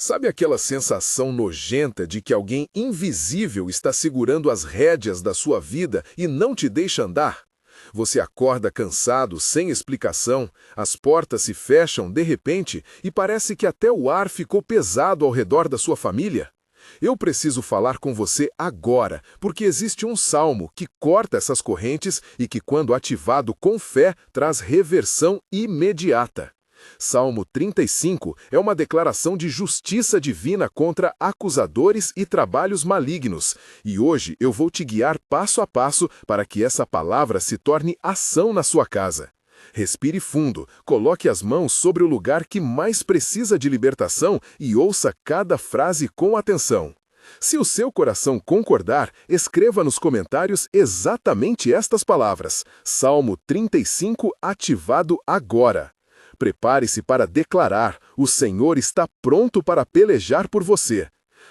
Sabe aquela sensação nojenta de que alguém invisível está segurando as rédeas da sua vida e não te deixa andar? Você acorda cansado, sem explicação, as portas se fecham de repente e parece que até o ar ficou pesado ao redor da sua família? Eu preciso falar com você agora, porque existe um salmo que corta essas correntes e que, quando ativado com fé, traz reversão imediata. Salmo 35 é uma declaração de justiça divina contra acusadores e trabalhos malignos, e hoje eu vou te guiar passo a passo para que essa palavra se torne ação na sua casa. Respire fundo, coloque as mãos sobre o lugar que mais precisa de libertação e ouça cada frase com atenção. Se o seu coração concordar, escreva nos comentários exatamente estas palavras: Salmo 35 ativado agora. Prepare-se para declarar: o Senhor está pronto para pelejar por você.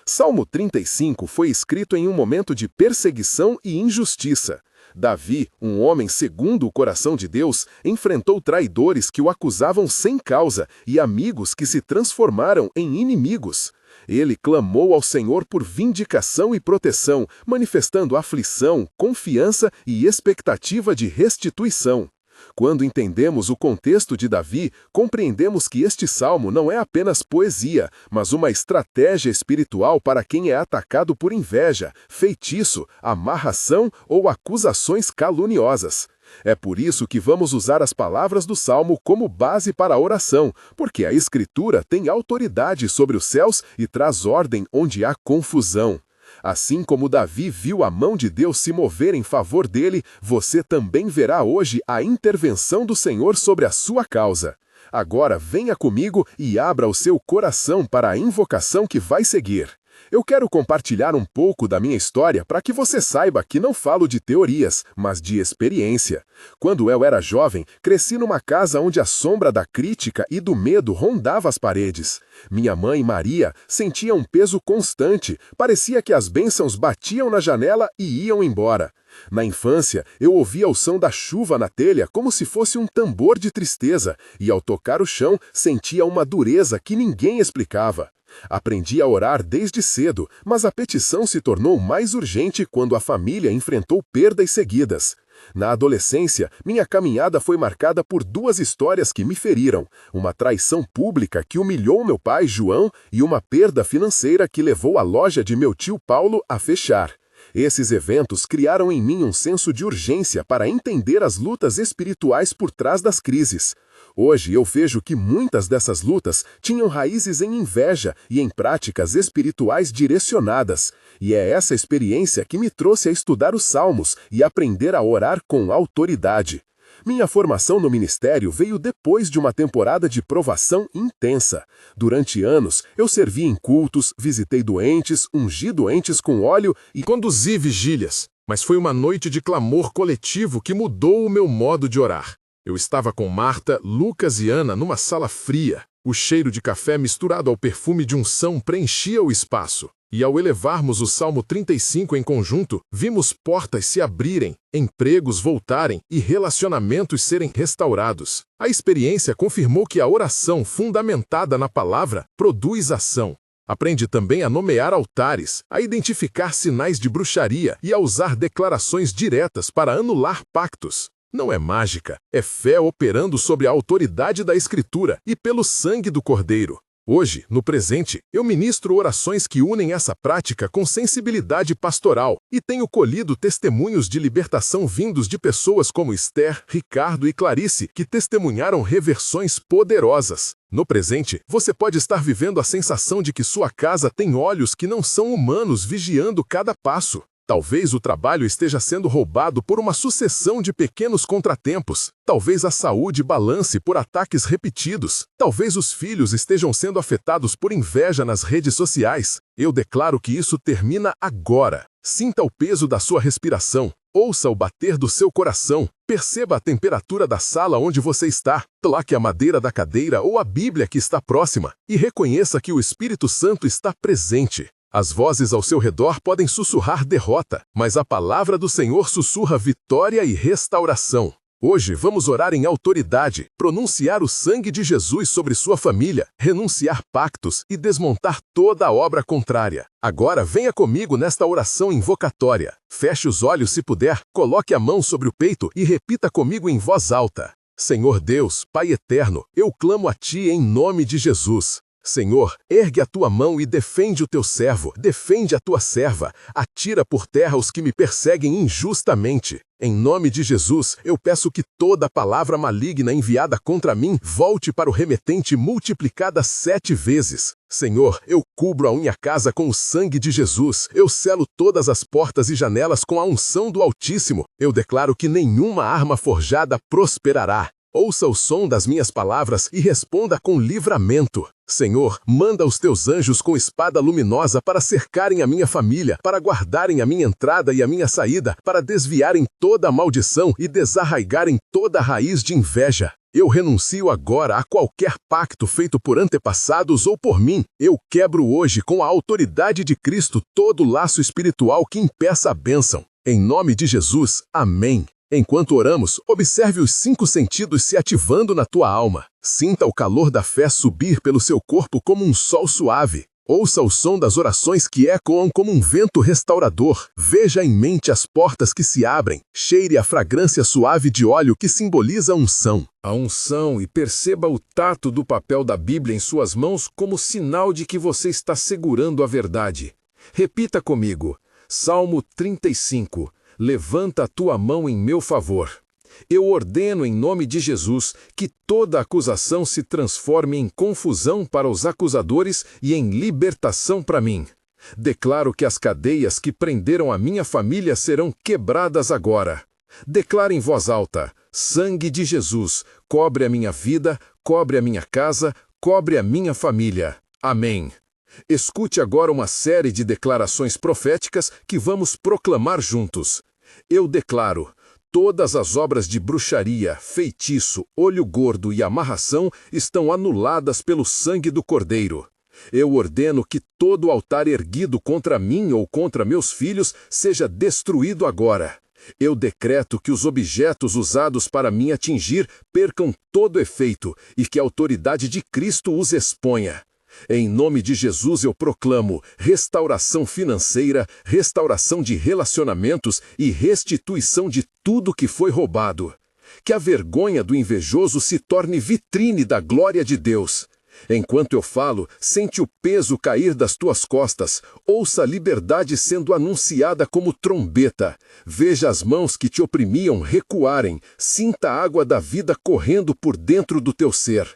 Salmo 35 foi escrito em um momento de perseguição e injustiça. Davi, um homem segundo o coração de Deus, enfrentou traidores que o acusavam sem causa e amigos que se transformaram em inimigos. Ele clamou ao Senhor por vindicação e proteção, manifestando aflição, confiança e expectativa de restituição. Quando entendemos o contexto de Davi, compreendemos que este salmo não é apenas poesia, mas uma estratégia espiritual para quem é atacado por inveja, feitiço, amarração ou acusações caluniosas. É por isso que vamos usar as palavras do salmo como base para a oração, porque a Escritura tem autoridade sobre os céus e traz ordem onde há confusão. Assim como Davi viu a mão de Deus se mover em favor dele, você também verá hoje a intervenção do Senhor sobre a sua causa. Agora venha comigo e abra o seu coração para a invocação que vai seguir. Eu quero compartilhar um pouco da minha história para que você saiba que não falo de teorias, mas de experiência. Quando eu era jovem, cresci numa casa onde a sombra da crítica e do medo rondava as paredes. Minha mãe, Maria, sentia um peso constante, parecia que as bênçãos batiam na janela e iam embora. Na infância, eu ouvia o som da chuva na telha como se fosse um tambor de tristeza, e ao tocar o chão, sentia uma dureza que ninguém explicava. Aprendi a orar desde cedo, mas a petição se tornou mais urgente quando a família enfrentou perdas seguidas. Na adolescência, minha caminhada foi marcada por duas histórias que me feriram: uma traição pública que humilhou meu pai, João, e uma perda financeira que levou a loja de meu tio Paulo a fechar. Esses eventos criaram em mim um senso de urgência para entender as lutas espirituais por trás das crises. Hoje eu vejo que muitas dessas lutas tinham raízes em inveja e em práticas espirituais direcionadas. E é essa experiência que me trouxe a estudar os Salmos e aprender a orar com autoridade. Minha formação no ministério veio depois de uma temporada de provação intensa. Durante anos, eu servi em cultos, visitei doentes, ungi doentes com óleo e conduzi vigílias. Mas foi uma noite de clamor coletivo que mudou o meu modo de orar. Eu estava com Marta, Lucas e Ana numa sala fria. O cheiro de café misturado ao perfume de unção preenchia o espaço. E ao elevarmos o Salmo 35 em conjunto, vimos portas se abrirem, empregos voltarem e relacionamentos serem restaurados. A experiência confirmou que a oração fundamentada na palavra produz ação. Aprende também a nomear altares, a identificar sinais de bruxaria e a usar declarações diretas para anular pactos. Não é mágica, é fé operando sobre a autoridade da Escritura e pelo sangue do Cordeiro. Hoje, no presente, eu ministro orações que unem essa prática com sensibilidade pastoral e tenho colhido testemunhos de libertação vindos de pessoas como Esther, Ricardo e Clarice, que testemunharam reversões poderosas. No presente, você pode estar vivendo a sensação de que sua casa tem olhos que não são humanos vigiando cada passo. Talvez o trabalho esteja sendo roubado por uma sucessão de pequenos contratempos. Talvez a saúde balance por ataques repetidos. Talvez os filhos estejam sendo afetados por inveja nas redes sociais. Eu declaro que isso termina agora. Sinta o peso da sua respiração. Ouça o bater do seu coração. Perceba a temperatura da sala onde você está. Toque a madeira da cadeira ou a Bíblia que está próxima. E reconheça que o Espírito Santo está presente. As vozes ao seu redor podem sussurrar derrota, mas a palavra do Senhor sussurra vitória e restauração. Hoje vamos orar em autoridade, pronunciar o sangue de Jesus sobre sua família, renunciar pactos e desmontar toda a obra contrária. Agora venha comigo nesta oração invocatória. Feche os olhos se puder, coloque a mão sobre o peito e repita comigo em voz alta. Senhor Deus, Pai eterno, eu clamo a Ti em nome de Jesus. Senhor, ergue a Tua mão e defende o Teu servo, defende a Tua serva, atira por terra os que me perseguem injustamente. Em nome de Jesus, eu peço que toda palavra maligna enviada contra mim volte para o remetente multiplicada 7 vezes. Senhor, eu cubro a minha casa com o sangue de Jesus, eu selo todas as portas e janelas com a unção do Altíssimo. Eu declaro que nenhuma arma forjada prosperará. Ouça o som das minhas palavras e responda com livramento. Senhor, manda os teus anjos com espada luminosa para cercarem a minha família, para guardarem a minha entrada e a minha saída, para desviarem toda a maldição e desarraigarem toda a raiz de inveja. Eu renuncio agora a qualquer pacto feito por antepassados ou por mim. Eu quebro hoje, com a autoridade de Cristo, todo laço espiritual que impeça a bênção. Em nome de Jesus, amém. Enquanto oramos, observe os 5 sentidos se ativando na tua alma. Sinta o calor da fé subir pelo seu corpo como um sol suave. Ouça o som das orações que ecoam como um vento restaurador. Veja em mente as portas que se abrem. Cheire a fragrância suave de óleo que simboliza a unção. A unção, e perceba o tato do papel da Bíblia em suas mãos como sinal de que você está segurando a verdade. Repita comigo. Salmo 35. Levanta a tua mão em meu favor. Eu ordeno em nome de Jesus que toda acusação se transforme em confusão para os acusadores e em libertação para mim. Declaro que as cadeias que prenderam a minha família serão quebradas agora. Declaro em voz alta: sangue de Jesus, cobre a minha vida, cobre a minha casa, cobre a minha família. Amém. Escute agora uma série de declarações proféticas que vamos proclamar juntos. Eu declaro: todas as obras de bruxaria, feitiço, olho gordo e amarração estão anuladas pelo sangue do Cordeiro. Eu ordeno que todo altar erguido contra mim ou contra meus filhos seja destruído agora. Eu decreto que os objetos usados para me atingir percam todo efeito e que a autoridade de Cristo os exponha. Em nome de Jesus eu proclamo restauração financeira, restauração de relacionamentos e restituição de tudo que foi roubado. Que a vergonha do invejoso se torne vitrine da glória de Deus. Enquanto eu falo, sente o peso cair das tuas costas, ouça a liberdade sendo anunciada como trombeta. Veja as mãos que te oprimiam recuarem, sinta a água da vida correndo por dentro do teu ser.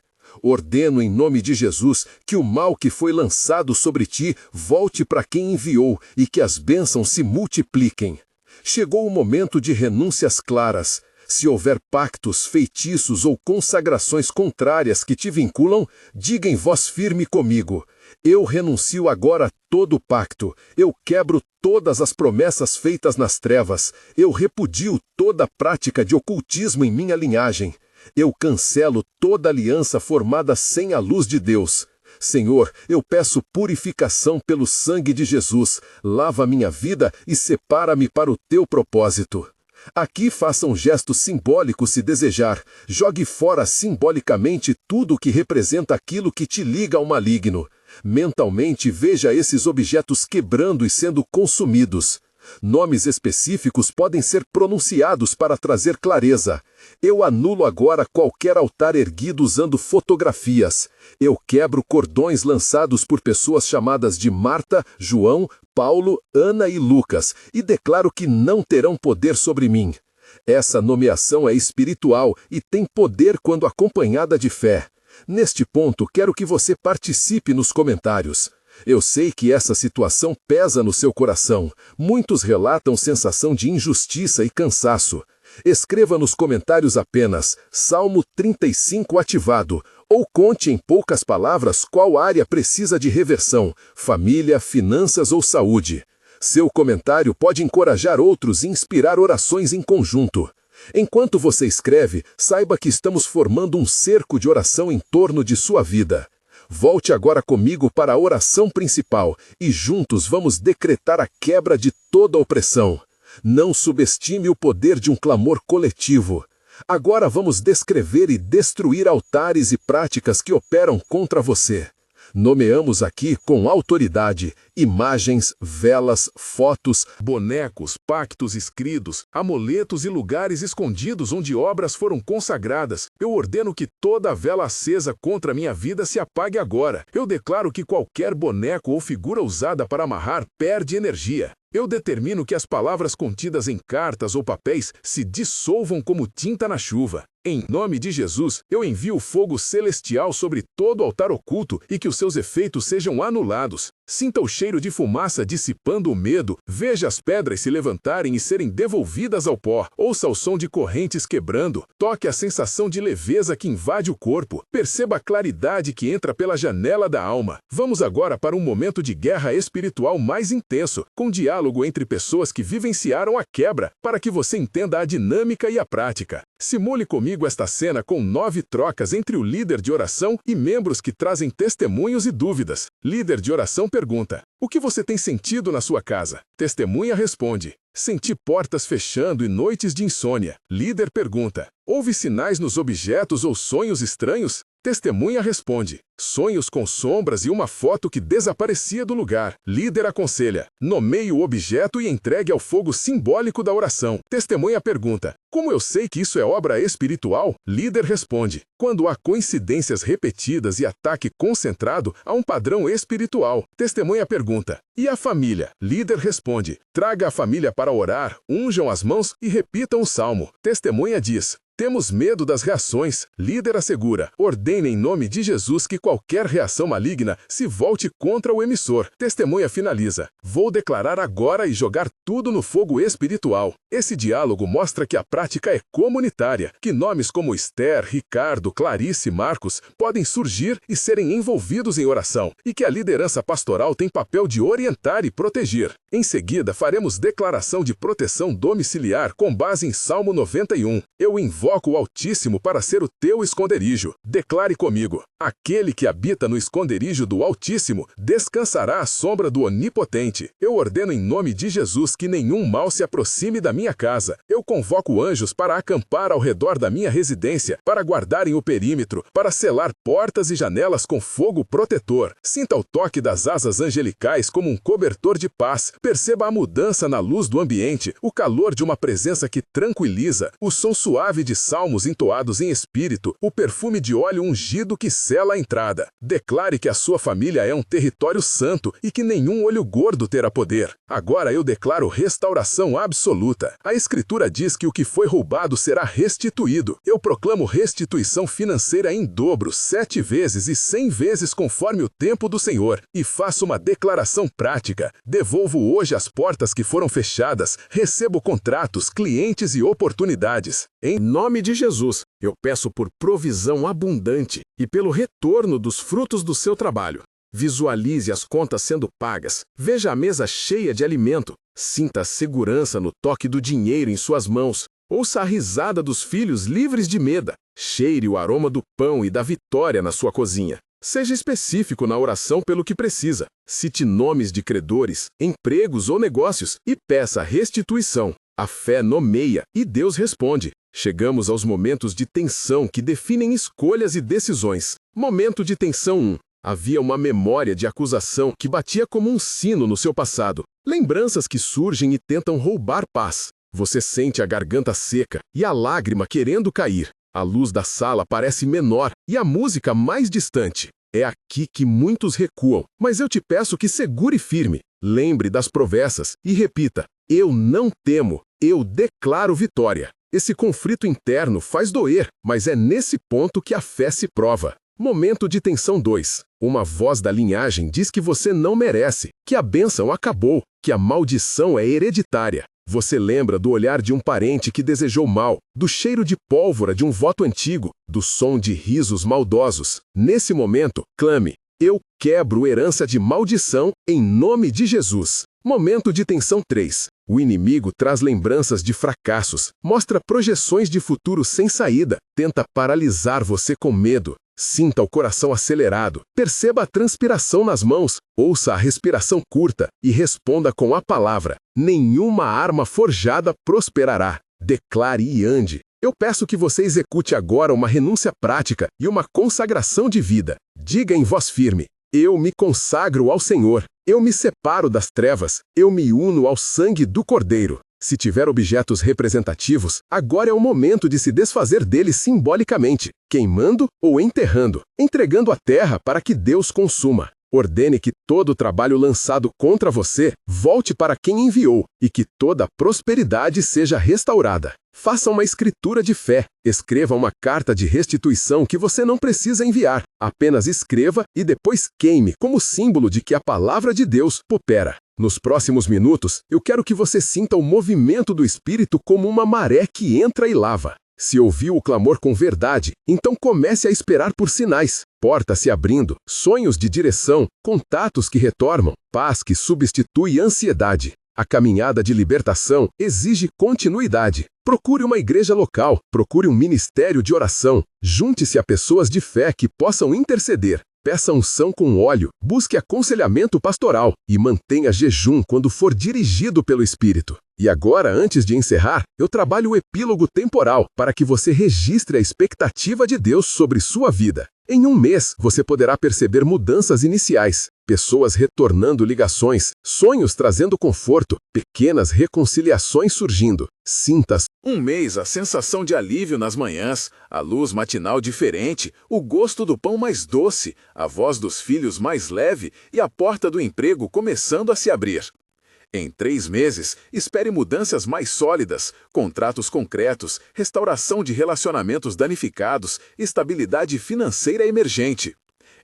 Ordeno em nome de Jesus que o mal que foi lançado sobre ti volte para quem enviou e que as bênçãos se multipliquem. Chegou o momento de renúncias claras. Se houver pactos, feitiços ou consagrações contrárias que te vinculam, diga em voz firme comigo: eu renuncio agora a todo pacto, eu quebro todas as promessas feitas nas trevas, eu repudio toda prática de ocultismo em minha linhagem. Eu cancelo toda aliança formada sem a luz de Deus. Senhor, eu peço purificação pelo sangue de Jesus. Lava minha vida e separa-me para o teu propósito. Aqui faça um gesto simbólico se desejar. Jogue fora simbolicamente tudo o que representa aquilo que te liga ao maligno. Mentalmente veja esses objetos quebrando e sendo consumidos. Nomes específicos podem ser pronunciados para trazer clareza. Eu anulo agora qualquer altar erguido usando fotografias. Eu quebro cordões lançados por pessoas chamadas de Marta, João, Paulo, Ana e Lucas, e declaro que não terão poder sobre mim. Essa nomeação é espiritual e tem poder quando acompanhada de fé. Neste ponto, quero que você participe nos comentários. Eu sei que essa situação pesa no seu coração. Muitos relatam sensação de injustiça e cansaço. Escreva nos comentários apenas Salmo 35 ativado, ou conte em poucas palavras qual área precisa de reversão: família, finanças ou saúde. Seu comentário pode encorajar outros e inspirar orações em conjunto. Enquanto você escreve, saiba que estamos formando um cerco de oração em torno de sua vida. Volte agora comigo para a oração principal e juntos vamos decretar a quebra de toda opressão. Não subestime o poder de um clamor coletivo. Agora vamos descrever e destruir altares e práticas que operam contra você. Nomeamos aqui com autoridade imagens, velas, fotos, Bonecos, pactos escritos, amuletos e lugares escondidos onde obras foram consagradas. Eu ordeno que toda vela acesa contra minha vida se apague agora. Eu declaro que qualquer boneco ou figura usada para amarrar perde energia. Eu determino que as palavras contidas em cartas ou papéis se dissolvam como tinta na chuva. Em nome de Jesus, eu envio fogo celestial sobre todo altar oculto e que os seus efeitos sejam anulados. Sinta o cheiro de fumaça dissipando o medo, veja as pedras se levantarem e serem devolvidas ao pó, ouça o som de correntes quebrando, toque a sensação de leveza que invade o corpo, perceba a claridade que entra pela janela da alma. Vamos agora para um momento de guerra espiritual mais intenso, com diálogo entre pessoas que vivenciaram a quebra, para que você entenda a dinâmica e a prática. Simule comigo esta cena com 9 trocas entre o líder de oração e membros que trazem testemunhos e dúvidas. Líder de oração pergunta: o que você tem sentido na sua casa? Testemunha responde: senti portas fechando e noites de insônia. Líder pergunta: houve sinais nos objetos ou sonhos estranhos? Testemunha responde: sonhos com sombras e uma foto que desaparecia do lugar. Líder aconselha: nomeie o objeto e entregue ao fogo simbólico da oração. Testemunha pergunta: como eu sei que isso é obra espiritual? Líder responde: quando há coincidências repetidas e ataque concentrado, há um padrão espiritual. Testemunha pergunta: e a família? Líder responde: traga a família para orar, unjam as mãos e repitam o salmo. Testemunha diz: temos medo das reações. Líder assegura: ordene em nome de Jesus que qualquer reação maligna se volte contra o emissor. Testemunha finaliza: vou declarar agora e jogar tudo no fogo espiritual. Esse diálogo mostra que a prática é comunitária, que nomes como Esther, Ricardo, Clarice e Marcos podem surgir e serem envolvidos em oração, e que a liderança pastoral tem papel de orientar e proteger. Em seguida, faremos declaração de proteção domiciliar com base em Salmo 91. Eu invoco o Altíssimo para ser o teu esconderijo. Declare comigo: aquele que habita no esconderijo do Altíssimo descansará à sombra do Onipotente. Eu ordeno em nome de Jesus que nenhum mal se aproxime da minha casa. Eu convoco anjos para acampar ao redor da minha residência, para guardarem o perímetro, para selar portas e janelas com fogo protetor. Sinta o toque das asas angelicais como um cobertor de paz. Perceba a mudança na luz do ambiente, o calor de uma presença que tranquiliza, o som suave de salmos entoados em espírito, o perfume de óleo ungido que sela a entrada. Declare que a sua família é um território santo e que nenhum olho gordo terá poder. Agora eu declaro restauração absoluta. A Escritura diz que o que foi roubado será restituído. Eu proclamo restituição financeira em dobro, 7 vezes e 100 vezes conforme o tempo do Senhor. E faço uma declaração prática. Devolvo hoje as portas que foram fechadas. Recebo contratos, clientes e oportunidades. Em nome de Jesus, eu peço por provisão abundante e pelo retorno dos frutos do seu trabalho. Visualize as contas sendo pagas, veja a mesa cheia de alimento, sinta a segurança no toque do dinheiro em suas mãos, ouça a risada dos filhos livres de medo, cheire o aroma do pão e da vitória na sua cozinha. Seja específico na oração pelo que precisa, cite nomes de credores, empregos ou negócios e peça restituição. A fé nomeia e Deus responde. Chegamos aos momentos de tensão que definem escolhas e decisões. Momento de tensão 1. Havia uma memória de acusação que batia como um sino no seu passado. Lembranças que surgem e tentam roubar paz. Você sente a garganta seca e a lágrima querendo cair. A luz da sala parece menor e a música mais distante. É aqui que muitos recuam, mas eu te peço que segure firme. Lembre das promessas e repita: eu não temo, eu declaro vitória. Esse conflito interno faz doer, mas é nesse ponto que a fé se prova. Momento de tensão 2. Uma voz da linhagem diz que você não merece, que a bênção acabou, que a maldição é hereditária. Você lembra do olhar de um parente que desejou mal, do cheiro de pólvora de um voto antigo, do som de risos maldosos. Nesse momento, clame: eu quebro herança de maldição em nome de Jesus. Momento de tensão 3. O inimigo traz lembranças de fracassos, mostra projeções de futuro sem saída, tenta paralisar você com medo. Sinta o coração acelerado, perceba a transpiração nas mãos, ouça a respiração curta e responda com a palavra: nenhuma arma forjada prosperará. Declare e ande. Eu peço que você execute agora uma renúncia prática e uma consagração de vida. Diga em voz firme: eu me consagro ao Senhor, eu me separo das trevas, eu me uno ao sangue do Cordeiro. Se tiver objetos representativos, agora é o momento de se desfazer deles simbolicamente, queimando ou enterrando, entregando a terra para que Deus consuma. Ordene que todo o trabalho lançado contra você volte para quem enviou e que toda a prosperidade seja restaurada. Faça uma escritura de fé. Escreva uma carta de restituição que você não precisa enviar. Apenas escreva e depois queime como símbolo de que a palavra de Deus opera. Nos próximos minutos, eu quero que você sinta o movimento do Espírito como uma maré que entra e lava. Se ouviu o clamor com verdade, então comece a esperar por sinais. Portas se abrindo, sonhos de direção, contatos que retornam, paz que substitui ansiedade. A caminhada de libertação exige continuidade. Procure uma igreja local, procure um ministério de oração, junte-se a pessoas de fé que possam interceder. Peça unção com óleo, busque aconselhamento pastoral e mantenha jejum quando for dirigido pelo Espírito. E agora, antes de encerrar, eu trabalho o epílogo temporal para que você registre a expectativa de Deus sobre sua vida. Em um mês, você poderá perceber mudanças iniciais, pessoas retornando ligações, sonhos trazendo conforto, pequenas reconciliações surgindo. Sinta-se. Um mês, a sensação de alívio nas manhãs, a luz matinal diferente, o gosto do pão mais doce, a voz dos filhos mais leve e a porta do emprego começando a se abrir. Em 3 meses, espere mudanças mais sólidas, contratos concretos, restauração de relacionamentos danificados, estabilidade financeira emergente.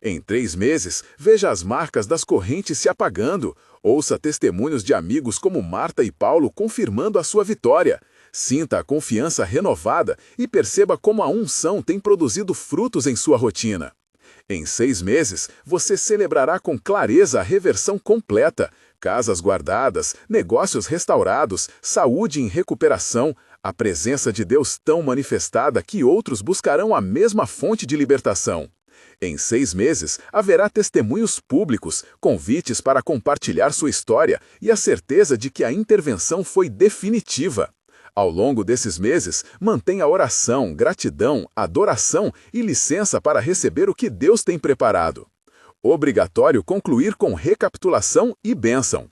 Em 3 meses, veja as marcas das correntes se apagando, ouça testemunhos de amigos como Marta e Paulo confirmando a sua vitória. Sinta a confiança renovada e perceba como a unção tem produzido frutos em sua rotina. Em 6 meses, você celebrará com clareza a reversão completa, casas guardadas, negócios restaurados, saúde em recuperação, a presença de Deus tão manifestada que outros buscarão a mesma fonte de libertação. Em 6 meses, haverá testemunhos públicos, convites para compartilhar sua história e a certeza de que a intervenção foi definitiva. Ao longo desses meses, mantenha oração, gratidão, adoração e licença para receber o que Deus tem preparado. Obrigatório concluir com recapitulação e bênção.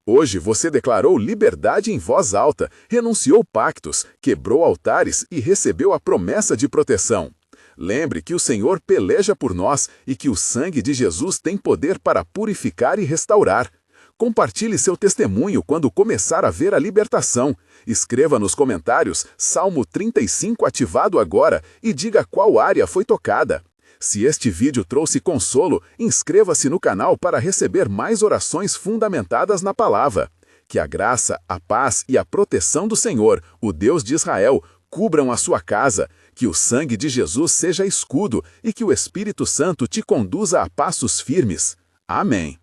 Hoje você declarou liberdade em voz alta, renunciou pactos, quebrou altares e recebeu a promessa de proteção. Lembre que o Senhor peleja por nós e que o sangue de Jesus tem poder para purificar e restaurar. Compartilhe seu testemunho quando começar a ver a libertação. Escreva nos comentários Salmo 35 ativado agora e diga qual área foi tocada. Se este vídeo trouxe consolo, inscreva-se no canal para receber mais orações fundamentadas na palavra. Que a graça, a paz e a proteção do Senhor, o Deus de Israel, cubram a sua casa, que o sangue de Jesus seja escudo e que o Espírito Santo te conduza a passos firmes. Amém.